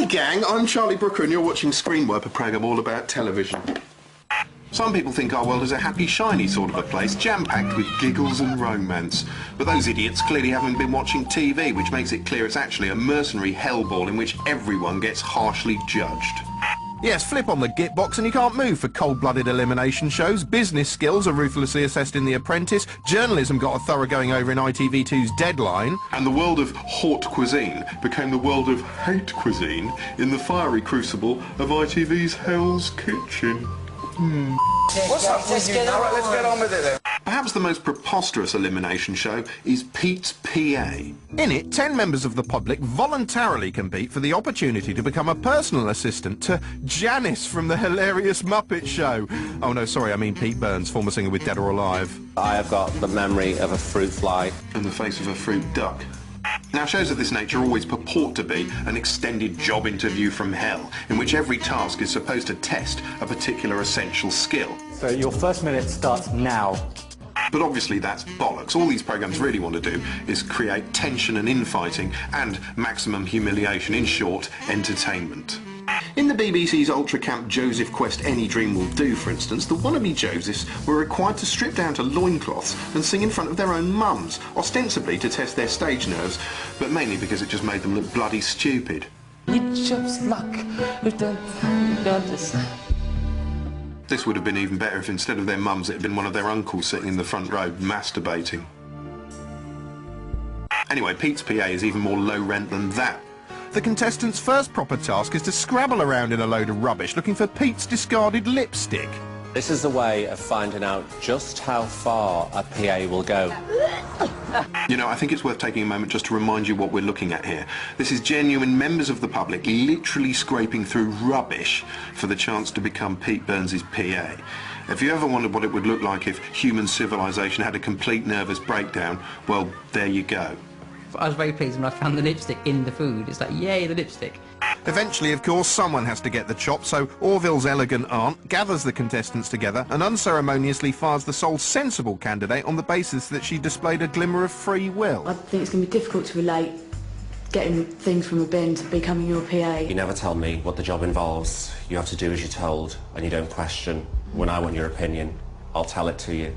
gang, I'm Charlie Brooker and you're watching Screenwipe, a programme all about television. Some people think our world is a happy, shiny sort of a place, jam-packed with giggles and romance. But those idiots clearly haven't been watching TV, which makes it clear it's actually a mercenary hellball in which everyone gets harshly judged. Yes, flip on the git box and you can't move for cold-blooded elimination shows. Business skills are ruthlessly assessed in The Apprentice. Journalism got a thoroughgoing over in ITV2's Deadline. And the world of haute cuisine became the world of hate cuisine in the fiery crucible of ITV's Hell's Kitchen. What's up with you now? Right, let's get on with it then. Perhaps the most preposterous elimination show is Pete's PA. In it, 10 members of the public voluntarily compete for the opportunity to become a personal assistant to Janice from the hilarious Muppet Show. Oh no, sorry, I mean Pete Burns, former singer with Dead or Alive. I have got the memory of a fruit fly. And the face of a fruit duck. Now, shows of this nature always purport to be an extended job interview from hell, in which every task is supposed to test a particular essential skill. So your first minute starts now. But obviously that's bollocks. All these programmes really want to do is create tension and infighting and maximum humiliation, in short, entertainment. In the BBC's ultra-camp Joseph Quest Any Dream Will Do, for instance, the wannabe Josephs were required to strip down to loincloths and sing in front of their own mums, ostensibly to test their stage nerves, but mainly because it just made them look bloody stupid. This would have been even better if instead of their mums it had been one of their uncles sitting in the front row masturbating. Anyway, Pete's PA is even more low rent than that. The contestant's first proper task is to scrabble around in a load of rubbish looking for Pete's discarded lipstick. This is a way of finding out just how far a PA will go. You know, I think it's worth taking a moment just to remind you what we're looking at here. This is genuine members of the public literally scraping through rubbish for the chance to become Pete Burns' PA. If you ever wondered what it would look like if human civilization had a complete nervous breakdown, well, there you go. I was very pleased when I found the lipstick in the food. It's like, yay, the lipstick. Eventually, of course, someone has to get the chop, so Orville's elegant aunt gathers the contestants together and unceremoniously fires the sole sensible candidate on the basis that she displayed a glimmer of free will. I think it's going to be difficult to relate getting things from a bin to becoming your PA. You never tell me what the job involves. You have to do as you're told, and you don't question. When I want your opinion, I'll tell it to you.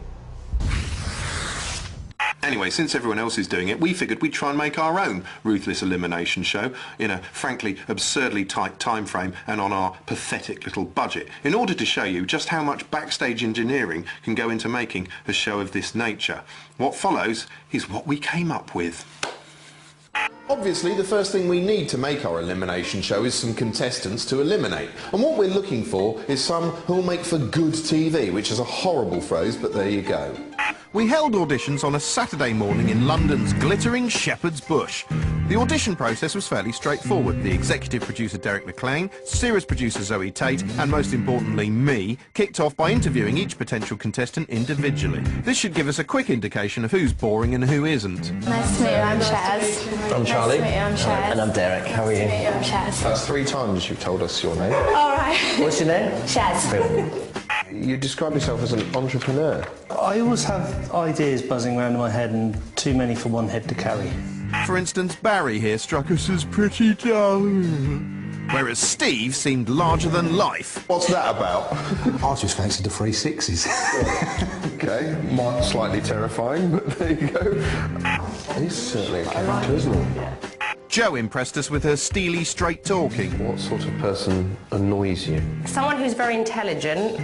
Anyway, since everyone else is doing it, we figured we'd try and make our own ruthless elimination show in a frankly absurdly tight time frame and on our pathetic little budget, in order to show you just how much backstage engineering can go into making a show of this nature. What follows is what we came up with. Obviously, the first thing we need to make our elimination show is some contestants to eliminate. And what we're looking for is some who'll make for good TV, which is a horrible phrase, but there you go. We held auditions on a Saturday morning in London's glittering Shepherd's Bush. The audition process was fairly straightforward. The executive producer Derek McLean, series producer Zoe Tate, and most importantly me, kicked off by interviewing each potential contestant individually. This should give us a quick indication of who's boring and who isn't. Nice to meet you, I'm Shaz. I'm Charlie. Nice to meet you, I'm Shaz. And I'm Derek. How are you? Nice to meet you, I'm Shaz. That's 3 times you've told us your name. All right. What's your name? Shaz. Brilliant. You describe yourself as an entrepreneur. I always have ideas buzzing around in my head and too many for one head to carry. For instance, Barry here struck us as pretty dull, whereas Steve seemed larger than life. What's that about? I just fancied the 360s. Okay, slightly terrifying, but there you go. He's certainly a character, isn't he? Jo impressed us with her steely, straight talking. What sort of person annoys you? Someone who's very intelligent,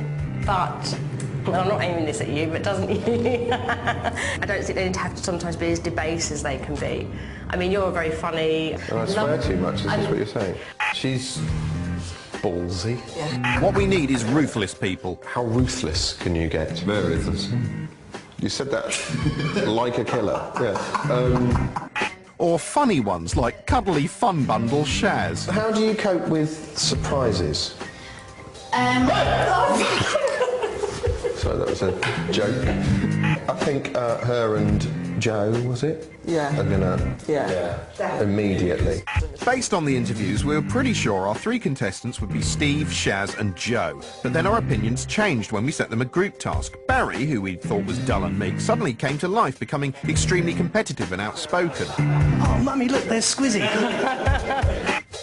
but well, I'm not aiming this at you, but doesn't you? I don't think they have to sometimes be as debased as they can be. I mean, you're very funny. And I swear too much, is this what you're saying? She's ballsy. Yeah. What we need is ruthless people. How ruthless can you get? Very ruthless. You said that like a killer. Yeah. Or funny ones like cuddly fun bundle Shaz. How do you cope with surprises? Sorry, that was a joke. I think her and Jo, was it? Yeah. Are gonna immediately. Based on the interviews, we were pretty sure our 3 contestants would be Steve, Shaz and Jo. But then our opinions changed when we set them a group task. Barry, who we thought was dull and meek, suddenly came to life, becoming extremely competitive and outspoken. Oh, Mummy, look, there's Squizzy.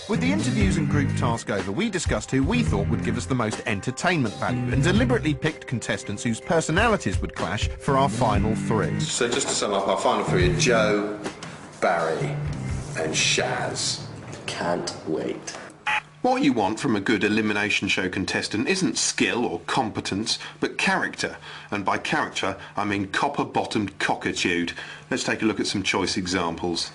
With the interviews and group task over, we discussed who we thought would give us the most entertainment value and deliberately picked contestants whose personalities would clash for our final three. So just to sum up, our final three are Joe, Barry and Shaz. Can't wait. What you want from a good elimination show contestant isn't skill or competence, but character. And by character, I mean copper-bottomed cockitude. Let's take a look at some choice examples.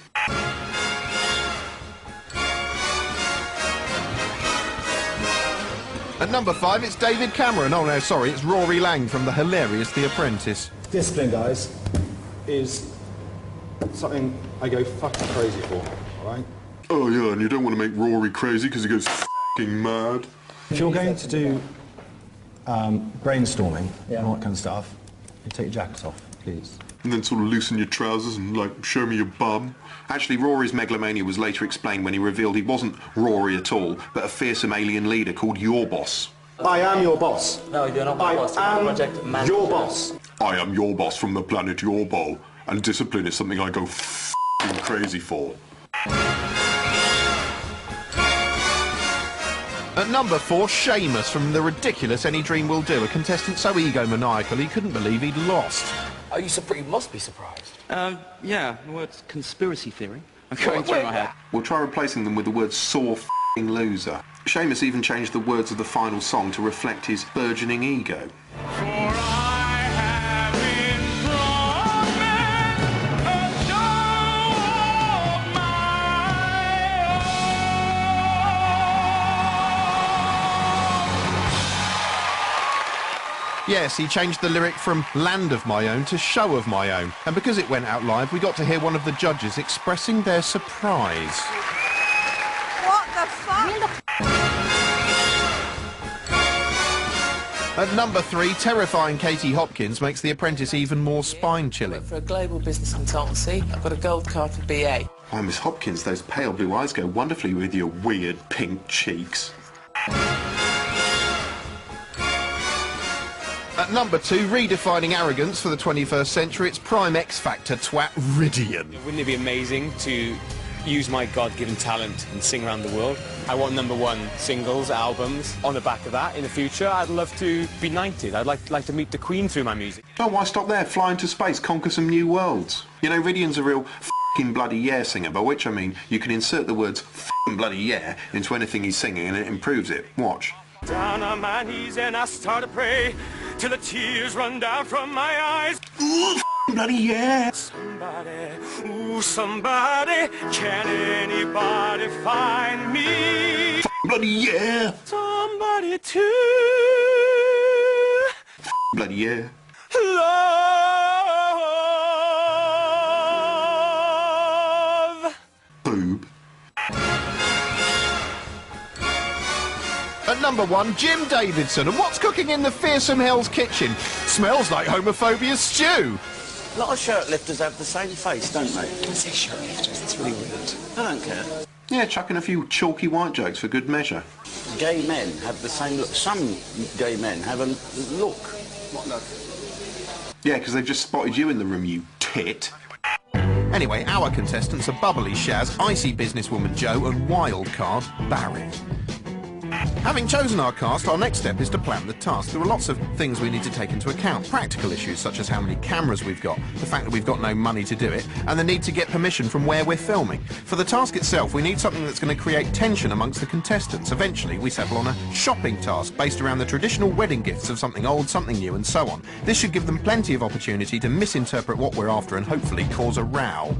At number 5, it's David Cameron. Oh no, sorry, it's Rory Lang from the hilarious The Apprentice. Discipline, guys, is something I go fucking crazy for, alright? Oh yeah, and you don't want to make Rory crazy because he goes f***ing mad. If you're going to do brainstorming and all that kind of stuff, you take your jacket off, please. And then sort of loosen your trousers and, like, show me your bum. Actually, Rory's megalomania was later explained when he revealed he wasn't Rory at all, but a fearsome alien leader called Your Boss. I am your boss. No, you're not my boss. I am your boss. I am your boss from the planet Yorbol, and discipline is something I go f***ing crazy for. At number 4, Seamus from the ridiculous Any Dream Will Do, a contestant so egomaniacal he couldn't believe he'd lost. Are you surprised? You must be surprised. Yeah, the word conspiracy theory. I'm going through my head. We'll try replacing them with the word sore f***ing loser. Seamus even changed the words of the final song to reflect his burgeoning ego. Yes, he changed the lyric from Land of My Own to Show of My Own. And because it went out live, we got to hear one of the judges expressing their surprise. What the fuck? At number 3, terrifying Katie Hopkins makes The Apprentice even more spine-chilling. For a global business consultancy, I've got a gold card for BA. Oh, Miss Hopkins, those pale blue eyes go wonderfully with your weird pink cheeks. At number 2, redefining arrogance for the 21st century, it's prime X-Factor twat Ridian. Wouldn't it be amazing to use my God-given talent and sing around the world? I want #1 singles, albums. On the back of that, in the future, I'd love to be knighted. I'd like to meet the Queen through my music. Oh, why stop there? Fly into space, conquer some new worlds. You know, Ridian's a real f***ing bloody yeah singer, by which I mean you can insert the words f***ing bloody yeah into anything he's singing and it improves it. Watch. Down on my knees and I start to pray till the tears run down from my eyes. Ooh, bloody yeah! Somebody, ooh, somebody, can anybody find me? Bloody yeah! Somebody to bloody yeah! love. Boob. At number 1, Jim Davidson. And what's cooking in the fearsome Hell's Kitchen? Smells like homophobia stew. A lot of shirt lifters have the same face, don't they? I say shirt lifters, that's really weird. I don't care. Yeah, chucking a few chalky white jokes for good measure. Gay men have the same look. Some gay men have a look. What look? Yeah, because they've just spotted you in the room, you tit. Anyway, our contestants are bubbly Shaz, icy businesswoman Joe and wild card Barry. Having chosen our cast, our next step is to plan the task. There are lots of things we need to take into account. Practical issues such as how many cameras we've got, the fact that we've got no money to do it, and the need to get permission from where we're filming. For the task itself, we need something that's going to create tension amongst the contestants. Eventually, we settle on a shopping task based around the traditional wedding gifts of something old, something new, and so on. This should give them plenty of opportunity to misinterpret what we're after and hopefully cause a row.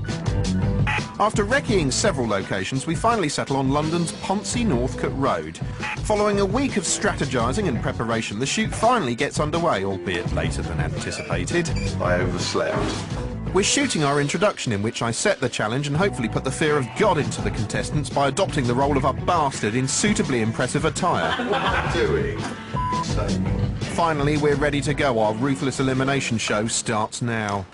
After recceing several locations, we finally settle on London's Pontsy Northcote Road. Following a week of strategising and preparation, the shoot finally gets underway, albeit later than anticipated. I overslept. We're shooting our introduction, in which I set the challenge and hopefully put the fear of God into the contestants by adopting the role of a bastard in suitably impressive attire. What am I doing? Finally, we're ready to go. Our ruthless elimination show starts now.